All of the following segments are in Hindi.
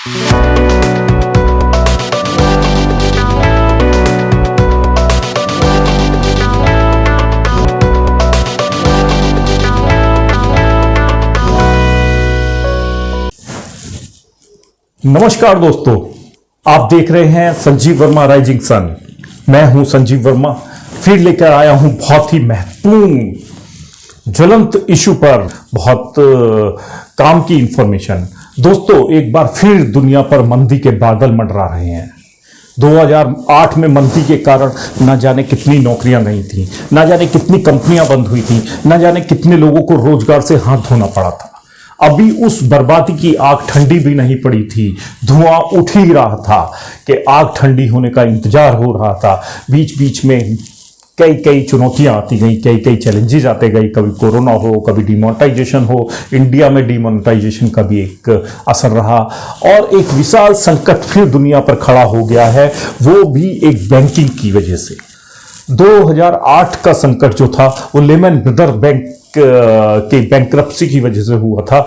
नमस्कार दोस्तों, आप देख रहे हैं संजीव वर्मा राइजिंग सन। मैं हूं संजीव वर्मा, फिर लेकर आया हूं बहुत ही महत्वपूर्ण ज्वलंत इशू पर बहुत काम की इंफॉर्मेशन। दोस्तों, एक बार फिर दुनिया पर मंदी के बादल मंडरा रहे हैं। 2008 में मंदी के कारण न जाने कितनी नौकरियां गई थी, न जाने कितनी कंपनियां बंद हुई थी, न जाने कितने लोगों को रोजगार से हाथ धोना पड़ा था। अभी उस बर्बादी की आग ठंडी भी नहीं पड़ी थी, धुआं उठ ही रहा था कि आग ठंडी होने का इंतजार हो रहा था। बीच बीच में कई कई चुनौतियां आती गई, कई कई चैलेंजेस आते गए। कभी कोरोना हो, कभी डिमोनेटाइजेशन हो। इंडिया में डिमोनेटाइजेशन का भी एक असर रहा और एक विशाल संकट फिर दुनिया पर खड़ा हो गया है, वो भी एक बैंकिंग की वजह से। 2008 का संकट जो था वो लेमन ब्रदर बैंक के बैंकरप्सी की वजह से हुआ था।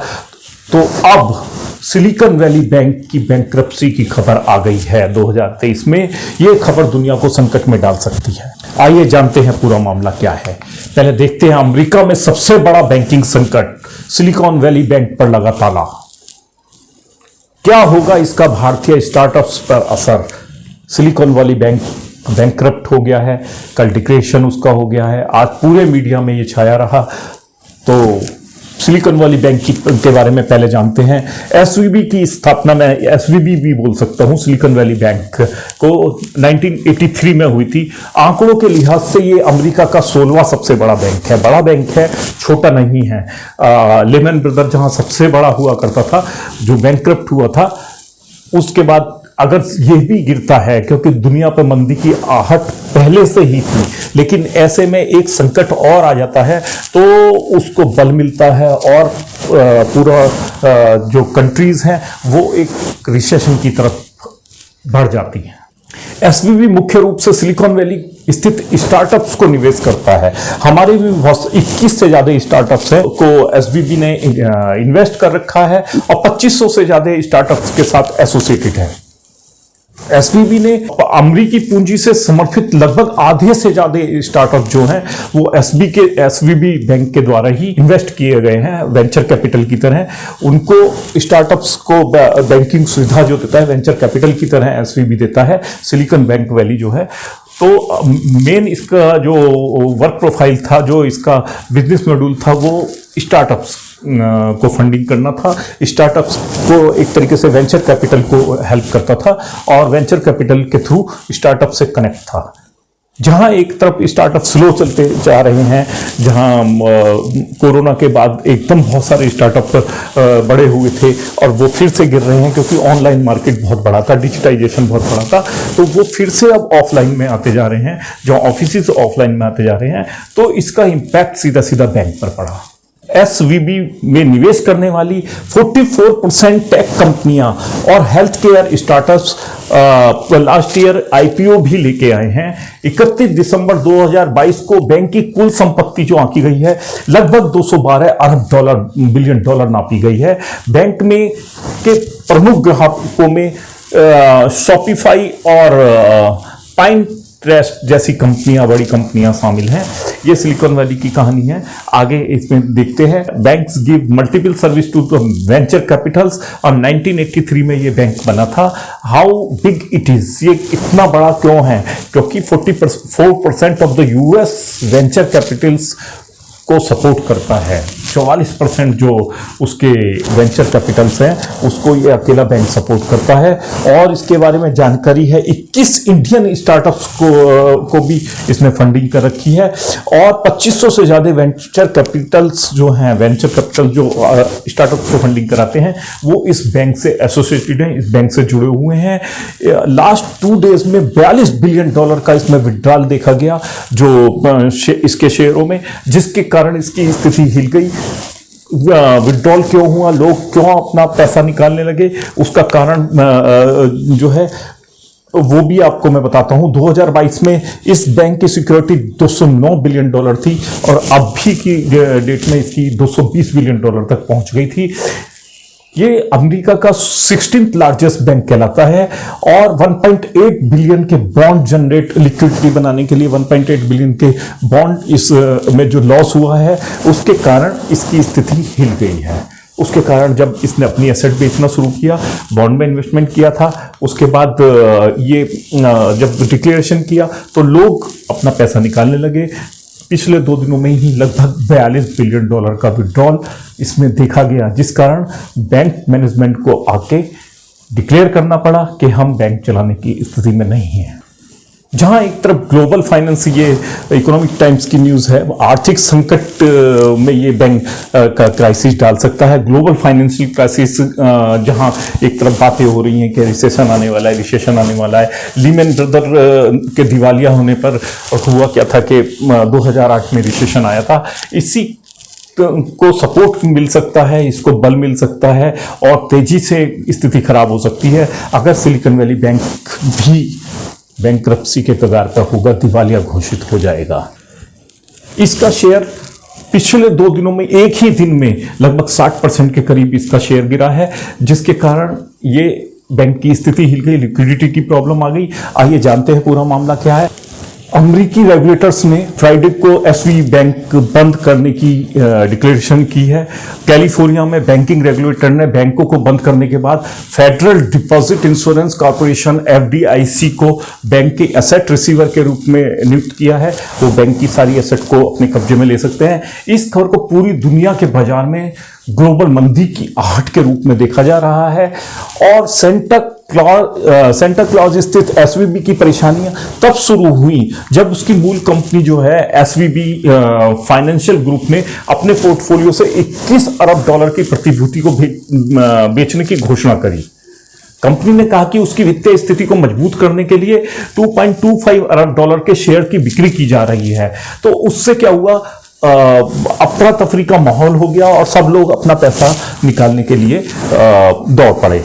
तो अब सिलिकॉन वैली बैंक की बैंकरप्सी की खबर आ गई है 2023 में। यह खबर दुनिया को संकट में डाल सकती है। आइए जानते हैं पूरा मामला क्या है। पहले देखते हैं अमेरिका में सबसे बड़ा बैंकिंग संकट सिलिकॉन वैली बैंक पर लगा ताला। क्या होगा इसका भारतीय स्टार्टअप्स पर असर? सिलिकॉन वैली बैंक बैंकरप्ट हो गया है, कल डिक्लेरेशन उसका हो गया है, आज पूरे मीडिया में ये छाया रहा। तो सिलिकॉन वैली बैंक के बारे में पहले जानते हैं। एसवीबी की स्थापना, मैं एसवीबी भी बोल सकता हूं, सिलिकॉन वैली बैंक को 1983 में हुई थी। आंकड़ों के लिहाज से ये अमेरिका का 16वां सबसे बड़ा बैंक है। बड़ा बैंक है, छोटा नहीं है। लेमन ब्रदर जहां सबसे बड़ा हुआ करता था, जो बैंकरप्ट हुआ था, उसके बाद अगर ये भी गिरता है, क्योंकि दुनिया पर मंदी की आहट पहले से ही थी, लेकिन ऐसे में एक संकट और आ जाता है तो उसको बल मिलता है और पूरा जो कंट्रीज हैं वो एक रिसेशन की तरफ बढ़ जाती हैं। एसवीबी मुख्य रूप से सिलिकॉन वैली स्थित स्टार्टअप्स को निवेश करता है। हमारे भी बहुत 21 से ज्यादा स्टार्टअप्स हैं को एसवीबी ने इन्वेस्ट कर रखा है और 2500 से ज्यादा स्टार्टअप्स के साथ एसोसिएटेड है। एसवीबी ने अमेरिकी पूंजी से समर्थित लगभग आधे से ज्यादा स्टार्टअप जो हैं वो एसवीबी बैंक के द्वारा ही इन्वेस्ट किए गए हैं, वेंचर कैपिटल की तरह। उनको स्टार्टअप्स को बैंकिंग सुविधा जो देता है वेंचर कैपिटल की तरह एसवीबी देता है। सिलिकॉन बैंक वैली जो है, तो मेन इसका जो वर्क प्रोफाइल था, जो इसका बिजनेस मॉड्यूल था, वो स्टार्टअप्स को फंडिंग करना था। स्टार्टअप्स को एक तरीके से वेंचर कैपिटल को हेल्प करता था और वेंचर कैपिटल के थ्रू स्टार्टअप से कनेक्ट था। जहां एक तरफ स्टार्टअप स्लो चलते जा रहे हैं, जहां कोरोना के बाद एकदम बहुत सारे स्टार्टअप बड़े हुए थे और वो फिर से गिर रहे हैं, क्योंकि ऑनलाइन मार्केट बहुत बड़ा था, डिजिटाइजेशन बहुत बड़ा था, तो वो फिर से अब ऑफलाइन में आते जा रहे हैं, जो ऑफिस ऑफलाइन में आते जा रहे हैं। तो इसका इंपैक्ट सीधा सीधा बैंक पर पड़ा। एसवीबी में निवेश करने वाली 44% टेक कंपनियां और health care startups last year IPO भी लेके आए हैं। 31 दिसंबर 2022 को बैंक की कुल संपत्ति जो आंकी गई है लगभग 212 अरब बिलियन डॉलर नापी गई है। बैंक में के प्रमुख ग्राहकों में शॉपिफाई और पाइन ट्रस्ट जैसी कंपनियां, बड़ी कंपनियां शामिल हैं। ये सिलिकॉन वैली की कहानी है। आगे इसमें देखते हैं। Banks give multiple service to venture capitals और 1983 में ये बैंक बना था। हाउ बिग इट इज, ये इतना बड़ा क्यों है? क्योंकि 44% of the US venture Capitals को सपोर्ट करता है। 44% जो उसके वेंचर कैपिटल्स हैं उसको ये अकेला बैंक सपोर्ट करता है। और इसके बारे में जानकारी है, 21 इंडियन स्टार्टअप्स को भी इसने फंडिंग कर रखी है और 2500 से ज्यादा वेंचर कैपिटल्स जो हैं, वेंचर कैपिटल जो स्टार्टअप्स को फंडिंग कराते हैं, वो इस बैंक से एसोसिएटेड हैं, इस बैंक से जुड़े हुए हैं। लास्ट 2 डेज में $42 बिलियन का इसमें विड्रॉल देखा गया जो इसके शेयरों में, जिसके कारण इसकी स्थिति हिल गई। विड्रॉल क्यों हुआ, लोग क्यों अपना पैसा निकालने लगे, उसका कारण जो है वो भी आपको मैं बताता हूं। 2022 में इस बैंक की सिक्योरिटी $209 बिलियन थी और अभी की डेट में इसकी $220 बिलियन तक पहुंच गई थी। ये अमेरिका का 16th लार्जेस्ट बैंक कहलाता है और 1.8 बिलियन के बॉन्ड जनरेट लिक्विडिटी बनाने के लिए 1.8 बिलियन के बॉन्ड इस में जो लॉस हुआ है उसके कारण इसकी स्थिति हिल गई है। उसके कारण जब इसने अपनी एसेट बेचना शुरू किया, बॉन्ड में इन्वेस्टमेंट किया था, उसके बाद ये जब डिक्लेरेशन किया तो लोग अपना पैसा निकालने लगे। पिछले 2 दिनों में ही लगभग 42 बिलियन डॉलर का विड्रॉल इसमें देखा गया, जिस कारण बैंक मैनेजमेंट को आके डिक्लेयर करना पड़ा कि हम बैंक चलाने की स्थिति में नहीं हैं। जहां एक तरफ ग्लोबल फाइनेंस, ये इकोनॉमिक टाइम्स की न्यूज़ है, आर्थिक संकट में ये बैंक का क्राइसिस डाल सकता है, ग्लोबल फाइनेंशियल क्राइसिस, जहां एक तरफ बातें हो रही हैं कि रिसेशन आने वाला है, लीमन ब्रदर के दिवालिया होने पर हुआ क्या था कि 2008 में रिसेशन आया था। इसी को सपोर्ट मिल सकता है, इसको बल मिल सकता है और तेजी से स्थिति खराब हो सकती है अगर सिलिकॉन वैली बैंक भी बैंकरप्सी के कगार पर होगा, दिवालिया घोषित हो जाएगा। इसका शेयर पिछले 2 दिनों में एक ही दिन में लगभग 60% के करीब इसका शेयर गिरा है, जिसके कारण ये बैंक की स्थिति हिल गई, लिक्विडिटी की प्रॉब्लम आ गई। आइए जानते हैं पूरा मामला क्या है। अमेरिकी रेगुलेटर्स ने फ्राइडे को एसवीबी बैंक बंद करने की डिक्लेरेशन की है। कैलिफोर्निया में बैंकिंग रेगुलेटर ने बैंकों को बंद करने के बाद federal deposit insurance corporation FDIC को बैंक के एसेट रिसीवर के रूप में नियुक्त किया है। वो बैंक की सारी एसेट को अपने कब्जे में ले सकते हैं। इस खबर को पूरी दुनिया के बाजार में ग्लोबल मंदी की आहट के रूप में देखा जा रहा है और सेंटा क्लॉज स्थित एसवीबी की परेशानियां तब शुरू हुई जब उसकी मूल कंपनी जो है एसवीबी फाइनेंशियल ग्रुप ने अपने पोर्टफोलियो से 21 अरब डॉलर की प्रतिभूति को बेचने की घोषणा करी। कंपनी ने कहा कि उसकी वित्तीय स्थिति को मजबूत करने के लिए 2.25 अरब डॉलर के शेयर की बिक्री की जा रही है। तो उससे क्या हुआ, अफरा तफरी का माहौल हो गया और सब लोग अपना पैसा निकालने के लिए दौड़ पड़े।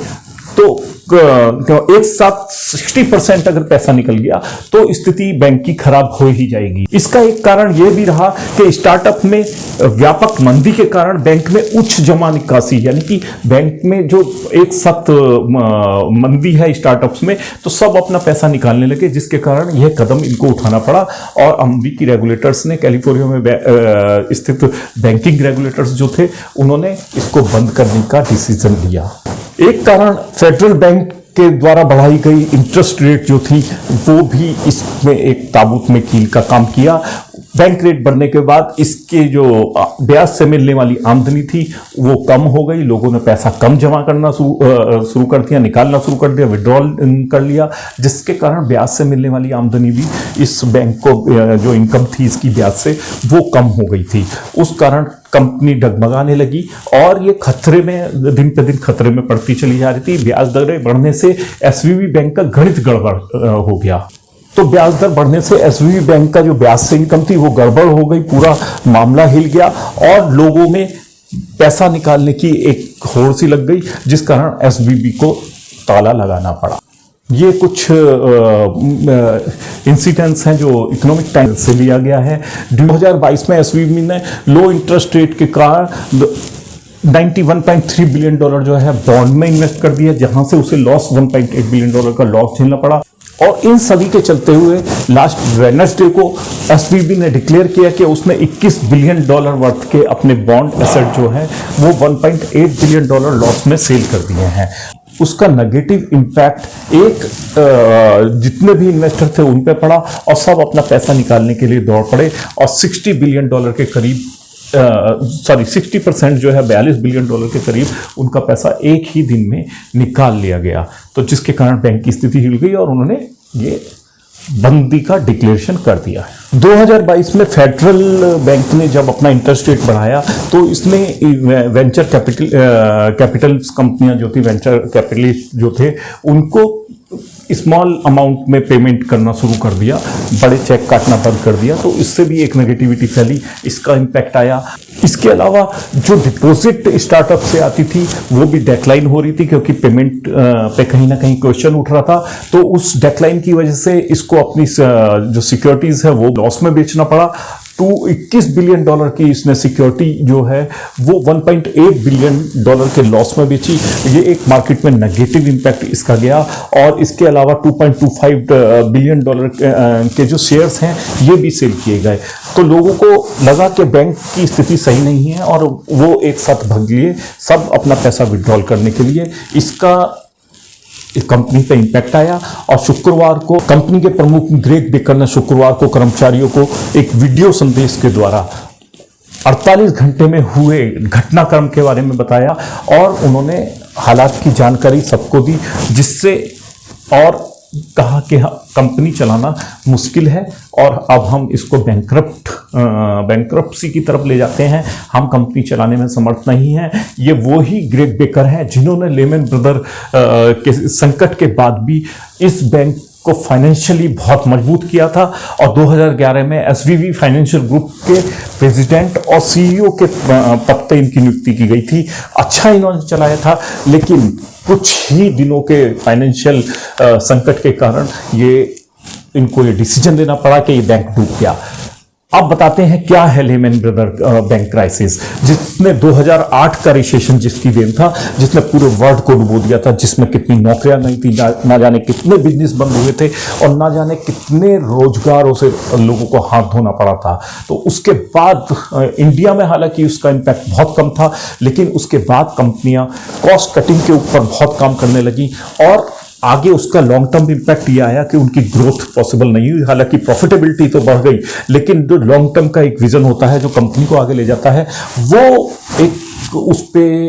तो एक साथ 60% अगर पैसा निकल गया तो स्थिति बैंक की खराब हो ही जाएगी। इसका एक कारण यह भी रहा कि स्टार्टअप में व्यापक मंदी के कारण बैंक में उच्च जमा निकासी, यानी कि बैंक में जो एक साथ मंदी है स्टार्टअप्स में, तो सब अपना पैसा निकालने लगे, जिसके कारण यह कदम इनको उठाना पड़ा। और अमेरिकी रेगुलेटर्स ने, कैलिफोर्निया में स्थित बैंकिंग रेगुलेटर्स जो थे, उन्होंने इसको बंद करने का डिसीजन लिया। एक कारण फेडरल बैंक के द्वारा बढ़ाई गई इंटरेस्ट रेट जो थी वो भी इसमें एक ताबूत में कील का काम किया। बैंक रेट बढ़ने के बाद इसके जो ब्याज से मिलने वाली आमदनी थी वो कम हो गई, लोगों ने पैसा कम जमा करना शुरू कर दिया, निकालना शुरू कर दिया, विड्रॉल कर लिया, जिसके कारण ब्याज से मिलने वाली आमदनी भी इस बैंक को, जो इनकम थी इसकी ब्याज से, वो कम हो गई थी। उस कारण कंपनी डगमगाने लगी और ये खतरे में, दिन पे दिन खतरे में पड़ती चली जा रही थी। ब्याज दरें बढ़ने से एसवीबी बैंक का गणित गड़बड़ हो गया। तो ब्याज दर बढ़ने से एसवीबी बैंक का जो ब्याज से इनकम थी वो गड़बड़ हो गई, पूरा मामला हिल गया और लोगों में पैसा निकालने की एक होड़ सी लग गई, जिस कारण एसवीबी को ताला लगाना पड़ा। ये कुछ इंसिडेंट्स हैं जो इकोनॉमिक टाइम्स से लिया गया है। 2022 में एसवीबी ने लो इंटरेस्ट रेट के कारण 91.3 बिलियन डॉलर जो है बॉन्ड में इन्वेस्ट कर दिया, जहां से उसे लॉस 1.8 बिलियन डॉलर का लॉस झेलना पड़ा। और इन सभी के चलते हुए लास्ट वेडनेसडे को एसवीबी ने डिक्लेयर किया कि उसने 21 बिलियन डॉलर वर्थ के अपने बॉन्ड एसेट जो है वो 1.8 बिलियन डॉलर लॉस में सेल कर दिए हैं। उसका नेगेटिव इम्पैक्ट जितने भी इन्वेस्टर थे उन पे पड़ा और सब अपना पैसा निकालने के लिए दौड़ पड़े और 60 बिलियन डॉलर के करीब 60% जो है 42 बिलियन डॉलर के करीब उनका पैसा एक ही दिन में निकाल लिया गया। तो जिसके कारण बैंक की स्थिति हिल गई और उन्होंने ये बंदी का डिक्लेरेशन कर दिया है। 2022 में फेडरल बैंक ने जब अपना इंटरेस्ट रेट बढ़ाया तो इसने वेंचर कैपिटल कंपनियां जो थी, वेंचर कैपिटलिस्ट जो थे, उनको स्मॉल अमाउंट में पेमेंट करना शुरू कर दिया, बड़े चेक काटना बंद कर दिया। तो इससे भी एक नेगेटिविटी फैली, इसका इम्पैक्ट आया। इसके अलावा जो डिपॉजिट स्टार्टअप से आती थी वो भी डेक्लाइन हो रही थी, क्योंकि पेमेंट पे कहीं ना कहीं क्वेश्चन उठ रहा था। तो उस डेक्लाइन की वजह से इसको अपनी जो सिक्योरिटीज है वो लॉस में बेचना पड़ा। 21 बिलियन डॉलर की इसने सिक्योरिटी जो है वो 1.8 बिलियन डॉलर के लॉस में बेची। ये एक मार्केट में नेगेटिव इंपैक्ट इसका गया। और इसके अलावा 2.25 बिलियन डॉलर के जो शेयर्स हैं ये भी सेल किए गए। तो लोगों को लगा कि बैंक की स्थिति सही नहीं है और वो एक साथ भाग लिए सब अपना पैसा विड्रॉल करने के लिए। इसका कंपनी पे इंपैक्ट आया और शुक्रवार को कंपनी के प्रमुख ग्रेग बेकर ने शुक्रवार को कर्मचारियों को एक वीडियो संदेश के द्वारा 48 घंटे में हुए घटनाक्रम के बारे में बताया और उन्होंने हालात की जानकारी सबको दी, जिससे और कहा कि कंपनी चलाना मुश्किल है और अब हम इसको बैंकरप्सी की तरफ ले जाते हैं, हम कंपनी चलाने में समर्थ नहीं हैं। ये वो ही ग्रेग बेकर हैं जिन्होंने लेमन ब्रदर के संकट के बाद भी इस बैंक को फाइनेंशियली बहुत मजबूत किया था और 2011 में एसवीबी फाइनेंशियल ग्रुप के प्रेसिडेंट और सीईओ के पद पे इनकी नियुक्ति की गई थी। अच्छा इन्होंने चलाया था, लेकिन कुछ ही दिनों के फाइनेंशियल संकट के कारण इनको ये डिसीजन लेना पड़ा कि ये बैंक डूब गया। अब बताते हैं क्या है लेमन ब्रदर बैंक क्राइसिस, जिसने 2008 का रिसेशन जिसकी देन था, जिसने पूरे वर्ल्ड को डुबो दिया था, जिसमें कितनी नौकरियां नहीं थी, ना जाने कितने बिजनेस बंद हुए थे और ना जाने कितने रोजगारों से लोगों को हाथ धोना पड़ा था। तो उसके बाद इंडिया में हालांकि उसका इम्पैक्ट बहुत कम था, लेकिन उसके बाद कंपनियां कॉस्ट कटिंग के ऊपर बहुत काम करने लगी और आगे उसका लॉन्ग टर्म इंपैक्ट ये आया कि उनकी ग्रोथ पॉसिबल नहीं हुई। हालांकि प्रॉफिटेबिलिटी तो बढ़ गई, लेकिन जो लॉन्ग टर्म का एक विजन होता है जो कंपनी को आगे ले जाता है, वो एक उस पे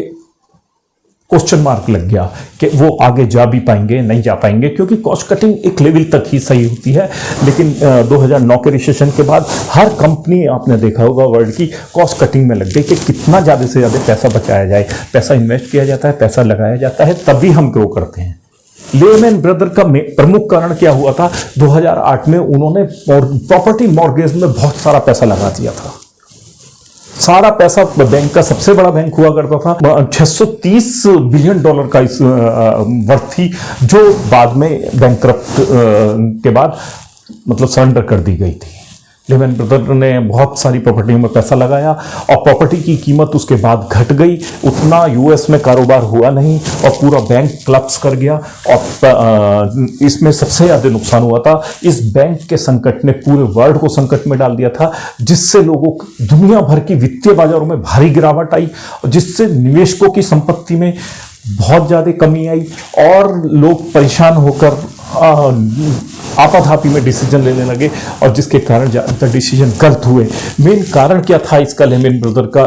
क्वेश्चन मार्क लग गया कि वो आगे जा भी पाएंगे नहीं जा पाएंगे, क्योंकि कॉस्ट कटिंग एक लेवल तक ही सही होती है। लेकिन 2009 के रिसेशन के बाद हर कंपनी आपने देखा होगा वर्ल्ड की कॉस्ट कटिंग में लग गई कि कितना ज़्यादा से ज़्यादा पैसा बचाया जाए, पैसा इन्वेस्ट किया जाता है, पैसा लगाया जाता है, तभी हम ग्रो करते हैं। लेमन ब्रदर का प्रमुख कारण क्या हुआ था, 2008 में उन्होंने प्रॉपर्टी मॉर्गेज में बहुत सारा पैसा लगा दिया था। सारा पैसा बैंक का सबसे बड़ा बैंक हुआ करता था, 630 बिलियन डॉलर का इस वर्थ थी, जो बाद में बैंकरप्ट के बाद मतलब सरेंडर कर दी गई थी। लेमन ब्रदर ने बहुत सारी प्रॉपर्टी में पैसा लगाया और प्रॉपर्टी की कीमत उसके बाद घट गई, उतना यूएस में कारोबार हुआ नहीं और पूरा बैंक क्लप्स कर गया और इसमें सबसे ज़्यादा नुकसान हुआ था। इस बैंक के संकट ने पूरे वर्ल्ड को संकट में डाल दिया था, जिससे लोगों दुनिया भर की वित्तीय बाजारों में भारी गिरावट आई, जिससे निवेशकों की संपत्ति में बहुत ज़्यादा कमी आई और लोग परेशान होकर आपाधापी में डिसीजन लेने लगे और जिसके कारण ज़्यादातर डिसीजन गलत हुए। मेन कारण क्या था इसका, लेमन ब्रदर का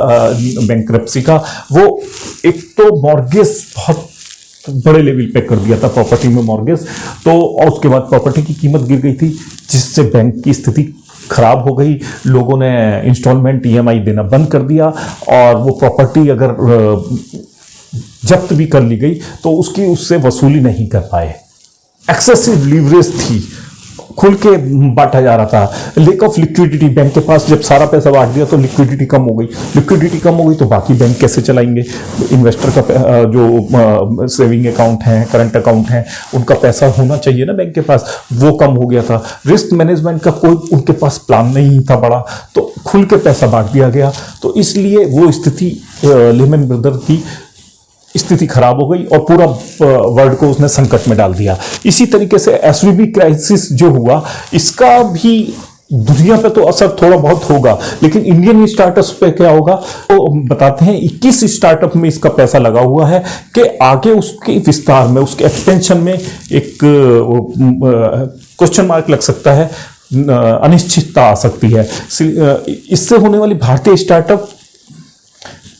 बैंकरप्सी का, वो एक तो मॉर्गेज बहुत बड़े लेवल पे कर दिया था प्रॉपर्टी में मॉर्गेज, तो और उसके बाद प्रॉपर्टी की कीमत गिर गई थी, जिससे बैंक की स्थिति खराब हो गई। लोगों ने इंस्टॉलमेंट ईएमआई देना बंद कर दिया और वो प्रॉपर्टी अगर जब्त भी कर ली गई तो उससे वसूली नहीं कर पाए। एक्सेसिव लीवरेज थी, खुल के बांटा जा रहा था। लेक ऑफ लिक्विडिटी, बैंक के पास जब सारा पैसा बांट दिया तो लिक्विडिटी कम हो गई, लिक्विडिटी कम हो गई तो बाकी बैंक कैसे चलाएंगे। इन्वेस्टर का जो सेविंग अकाउंट है, करंट अकाउंट है, उनका पैसा होना चाहिए ना बैंक के पास, वो कम हो गया था। रिस्क मैनेजमेंट का कोई उनके पास प्लान नहीं था बड़ा, तो खुल के पैसा बांट दिया गया। तो इसलिए वो स्थिति लेमन ब्रदर की स्थिति खराब हो गई और पूरा वर्ल्ड को उसने संकट में डाल दिया। इसी तरीके से एसवीबी क्राइसिस जो हुआ, इसका भी दुनिया पे तो असर थोड़ा बहुत होगा, लेकिन इंडियन स्टार्टअप्स पे क्या होगा तो बताते हैं। 21 स्टार्टअप में इसका पैसा लगा हुआ है कि आगे उसके विस्तार में, उसके एक्सपेंशन में एक क्वेश्चन मार्क लग सकता है, अनिश्चितता आ सकती है। इससे होने वाली भारतीय स्टार्टअप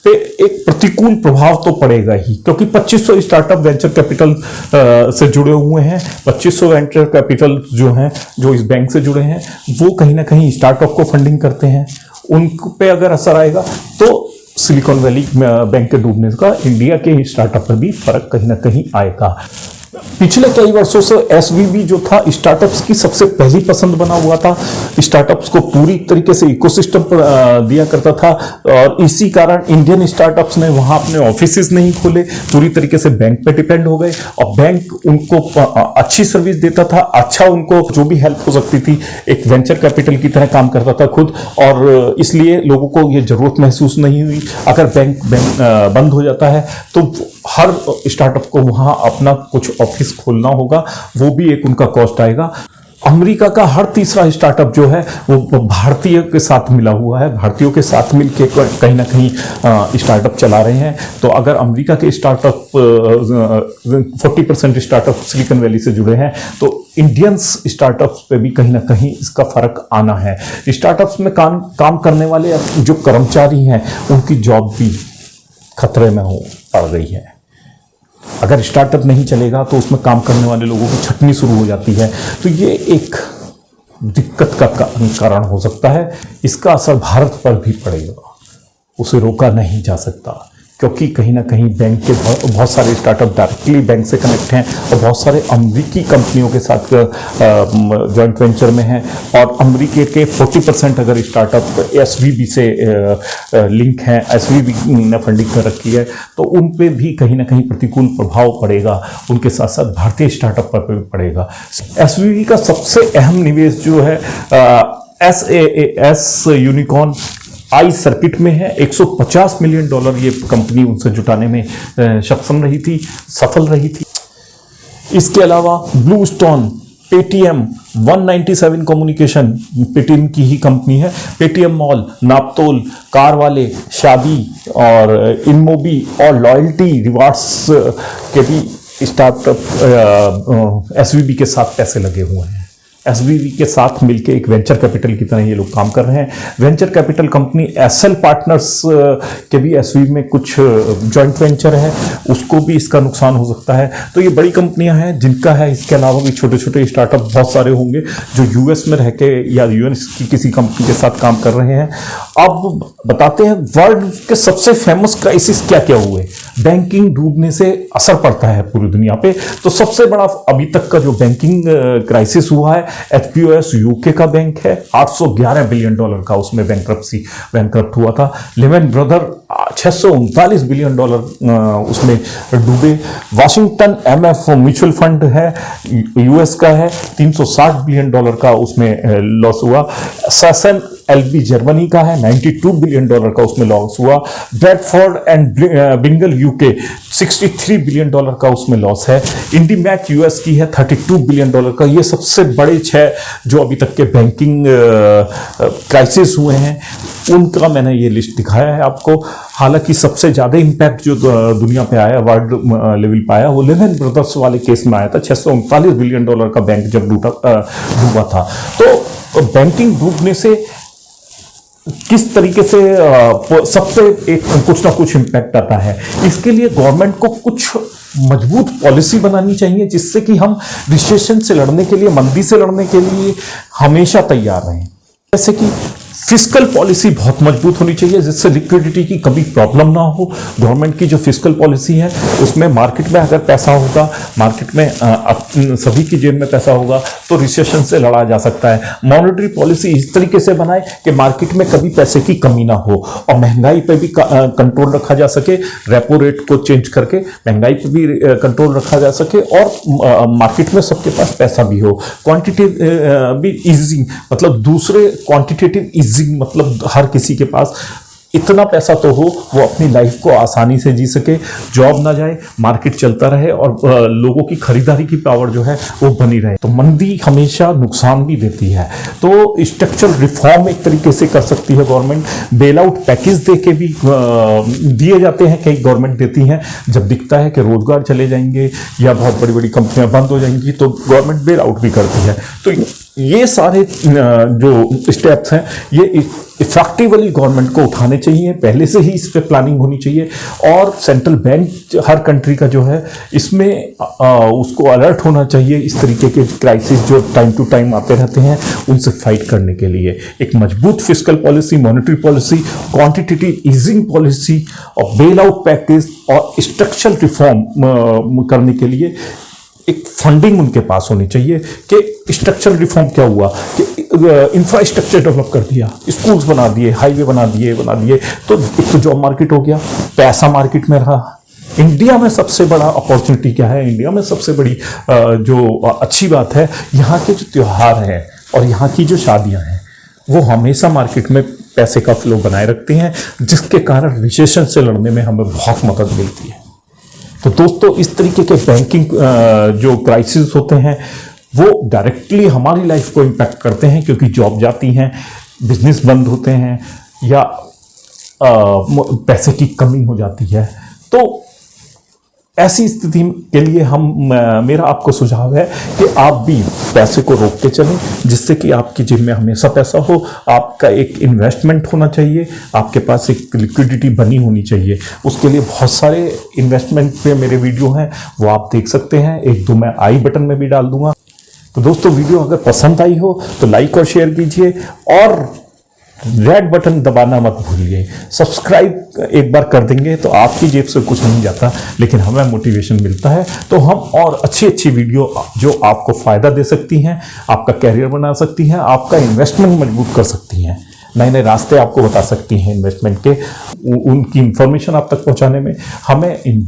पे एक प्रतिकूल प्रभाव तो पड़ेगा ही, क्योंकि 2500 स्टार्टअप वेंचर कैपिटल से जुड़े हुए हैं। 2500 वेंचर कैपिटल जो हैं, जो इस बैंक से जुड़े हैं, वो कहीं ना कहीं स्टार्टअप को फंडिंग करते हैं। उन पे अगर असर आएगा तो सिलिकॉन वैली बैंक के डूबने का इंडिया के स्टार्टअप पर भी फर्क कहीं ना कहीं आएगा। पिछले कई वर्षों से एसवीबी जो था स्टार्टअप्स की सबसे पहली पसंद बना हुआ था। स्टार्टअप्स को पूरी तरीके से इकोसिस्टम पर दिया करता था और इसी कारण इंडियन स्टार्टअप्स ने वहां अपने ऑफिसेज नहीं खोले, पूरी तरीके से बैंक पे डिपेंड हो गए और बैंक उनको अच्छी सर्विस देता था, अच्छा उनको जो भी हेल्प हो सकती थी एक वेंचर कैपिटल की तरह काम करता था खुद, और इसलिए लोगों को ये जरूरत महसूस नहीं हुई। अगर बैंक बंद हो जाता है तो हर स्टार्टअप को वहां अपना कुछ ऑफिस खोलना होगा, वो भी एक उनका कॉस्ट आएगा। अमेरिका का हर तीसरा स्टार्टअप जो है वो भारतीय के साथ मिला हुआ है, भारतीयों के साथ मिलके कहीं ना कहीं स्टार्टअप चला रहे हैं। तो अगर अमेरिका के स्टार्टअप 40% स्टार्टअप सिलिकॉन वैली से जुड़े हैं तो इंडियंस स्टार्टअप्स पे भी कहीं ना कहीं इसका फर्क आना है। स्टार्टअप्स में काम करने वाले जो कर्मचारी हैं उनकी जॉब भी खतरे में पड़ गई है। अगर स्टार्टअप नहीं चलेगा तो उसमें काम करने वाले लोगों की छटनी शुरू हो जाती है, तो ये एक दिक्कत का कारण हो सकता है। इसका असर भारत पर भी पड़ेगा, उसे रोका नहीं जा सकता क्योंकि कहीं ना कहीं बैंक के बहुत सारे स्टार्टअप डायरेक्टली बैंक से कनेक्ट हैं और बहुत सारे अमेरिकी कंपनियों के साथ जॉइंट वेंचर में हैं और अमेरिका के 40% अगर स्टार्टअप एसवीबी से लिंक हैं, एसवीबी ने फंडिंग कर रखी है, तो उन पे भी कहीं ना कहीं प्रतिकूल प्रभाव पड़ेगा, उनके साथ साथ भारतीय स्टार्टअप पर भी पड़ेगा। एसवीबी का सबसे अहम निवेश जो है SaaS यूनिकॉर्न आई सर्किट में है। $150 मिलियन ये कंपनी उनसे जुटाने में सक्षम रही थी, सफल रही थी। इसके अलावा blue stone, Paytm, 197 communication Paytm की ही कंपनी है, पेटीएम मॉल, नापतोल, कार वाले, शादी और इनमोबी और लॉयल्टी रिवार्ड्स के भी स्टार्टअप एसवीबी के साथ पैसे लगे हुए हैं। एसवीबी के साथ मिलकर एक वेंचर कैपिटल की तरह ये लोग काम कर रहे हैं। Venture capital company SL partners के भी एसवीबी में कुछ जॉइंट वेंचर है, उसको भी इसका नुकसान हो सकता है। तो ये बड़ी कंपनियां हैं जिनका है। इसके अलावा भी छोटे छोटे स्टार्टअप बहुत सारे होंगे जो यूएस में रह के या यूएस की किसी कंपनी के साथ काम कर रहे हैं। अब बताते हैं वर्ल्ड के सबसे फेमस क्राइसिस क्या क्या हुए। बैंकिंग डूबने से असर पड़ता है पूरी दुनिया पे, तो सबसे बड़ा अभी तक का जो बैंकिंग क्राइसिस हुआ है एचपीओएस यूके का बैंक है, $811 बिलियन का उसमें बैंकरप्ट हुआ था। लेमन ब्रदर $639 बिलियन उसमें डूबे। वाशिंगटन एमएफ म्यूचुअल फंड है, यूएस का है, $360 बिलियन का उसमें लॉस हुआ। सैसन एलबी जर्मनी का है, $92 बिलियन का उसमें लॉस हुआ। ब्रैडफोर्ड एंड बिंगल यूके $63 बिलियन का उसमें लॉस है। इंडीमैच यूएस की है $32 बिलियन का। ये सबसे बड़े 6 जो अभी तक के बैंकिंग क्राइसिस हुए हैं उनका मैंने ये लिस्ट दिखाया है आपको। हालांकि सबसे ज्यादा इंपैक्ट जो दुनिया पे आया, वर्ल्ड लेवल पे आया, वो लेमन ब्रदर्स वाले केस में आया था। $639 बिलियन का बैंक जब डूबा था। तो बैंकिंग डूबने से किस तरीके से सबसे एक कुछ ना कुछ इम्पैक्ट आता है। इसके लिए गवर्नमेंट को कुछ मजबूत पॉलिसी बनानी चाहिए जिससे कि हम रिसेशन से लड़ने के लिए, मंदी से लड़ने के लिए हमेशा तैयार रहें। जैसे कि फिस्कल पॉलिसी बहुत मजबूत होनी चाहिए जिससे लिक्विडिटी की कभी प्रॉब्लम ना हो। गवर्नमेंट की जो फिस्कल पॉलिसी है उसमें मार्केट में अगर पैसा होगा, मार्केट में सभी की जेब में पैसा होगा तो रिसेशन से लड़ा जा सकता है। मॉनेटरी पॉलिसी इस तरीके से बनाए कि मार्केट में कभी पैसे की कमी ना हो और महंगाई पे भी कंट्रोल रखा जा सके। रेपो रेट को चेंज करके महंगाई पे भी कंट्रोल रखा जा सके और मार्केट में सबके पास पैसा भी हो। क्वांटिटेटिव भी ईजिंग, मतलब दूसरे क्वांटिटेटिव ईजिंग, मतलब हर किसी के पास इतना पैसा तो हो वो अपनी लाइफ को आसानी से जी सके, जॉब ना जाए, मार्केट चलता रहे और लोगों की खरीदारी की पावर जो है वो बनी रहे। तो मंदी हमेशा नुकसान भी देती है, तो स्ट्रक्चरल रिफॉर्म एक तरीके से कर सकती है गवर्नमेंट। बेल आउट पैकेज दे के भी दिए जाते हैं, कई गवर्नमेंट देती हैं। जब दिखता है कि रोजगार चले जाएंगे या बहुत बड़ी बड़ी कंपनियां बंद हो जाएंगी तो गवर्नमेंट बेल आउट भी करती है। तो ये सारे जो स्टेप्स हैं ये इफेक्टिवली गवर्नमेंट को उठाने चाहिए, पहले से ही इस पे प्लानिंग होनी चाहिए। और सेंट्रल बैंक हर कंट्री का जो है इसमें उसको अलर्ट होना चाहिए इस तरीके के क्राइसिस जो टाइम टू टाइम आते रहते हैं उनसे फाइट करने के लिए। एक मजबूत fiscal policy, monetary policy, quantitative easing policy और बेल आउट पैकेज और स्ट्रक्चरल रिफॉर्म करने के लिए एक फंडिंग उनके पास होनी चाहिए कि स्ट्रक्चरल रिफॉर्म क्या हुआ कि इंफ्रास्ट्रक्चर डेवलप कर दिया, स्कूल्स बना दिए, हाईवे बना दिए, तो एक तो जॉब मार्केट हो गया, पैसा मार्केट में रहा। इंडिया में सबसे बड़ा अपॉर्चुनिटी क्या है, इंडिया में सबसे बड़ी जो अच्छी बात है, यहाँ के जो त्योहार हैं और यहाँ की जो शादियाँ हैं वो हमेशा मार्केट में पैसे का फ्लो बनाए रखती हैं, जिसके कारण रिसेशन से लड़ने में हमें बहुत मदद मिलती है। तो दोस्तों, इस तरीके के बैंकिंग जो क्राइसिस होते हैं वो डायरेक्टली हमारी लाइफ को इम्पैक्ट करते हैं, क्योंकि जॉब जाती हैं, बिजनेस बंद होते हैं या पैसे की कमी हो जाती है। तो ऐसी स्थिति के लिए मेरा आपको सुझाव है कि आप भी पैसे को रोक के चलें, जिससे कि आपकी जेब में हमेशा पैसा हो। आपका एक इन्वेस्टमेंट होना चाहिए, आपके पास एक लिक्विडिटी बनी होनी चाहिए। उसके लिए बहुत सारे इन्वेस्टमेंट पे मेरे वीडियो हैं, वो आप देख सकते हैं। एक दो मैं आई बटन में भी डाल दूंगा। तो दोस्तों, वीडियो अगर पसंद आई हो तो लाइक और शेयर कीजिए और रेड बटन दबाना मत भूलिए। सब्सक्राइब एक बार कर देंगे तो आपकी जेब से कुछ नहीं जाता, लेकिन हमें मोटिवेशन मिलता है। तो हम और अच्छी अच्छी वीडियो जो आपको फ़ायदा दे सकती हैं, आपका कैरियर बना सकती हैं, आपका इन्वेस्टमेंट मजबूत कर सकती हैं, नए नए रास्ते आपको बता सकती हैं इन्वेस्टमेंट के, उनकी इंफॉर्मेशन आप तक पहुंचाने में हमें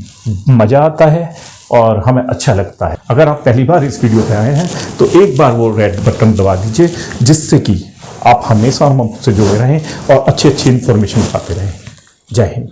मज़ा आता है और हमें अच्छा लगता है। अगर आप पहली बार इस वीडियो पे आए हैं तो एक बार वो रेड बटन दबा दीजिए, जिससे कि आप हमेशा हमसे जुड़े रहें और अच्छी अच्छी इन्फॉर्मेशन पाते रहें। जय हिंद।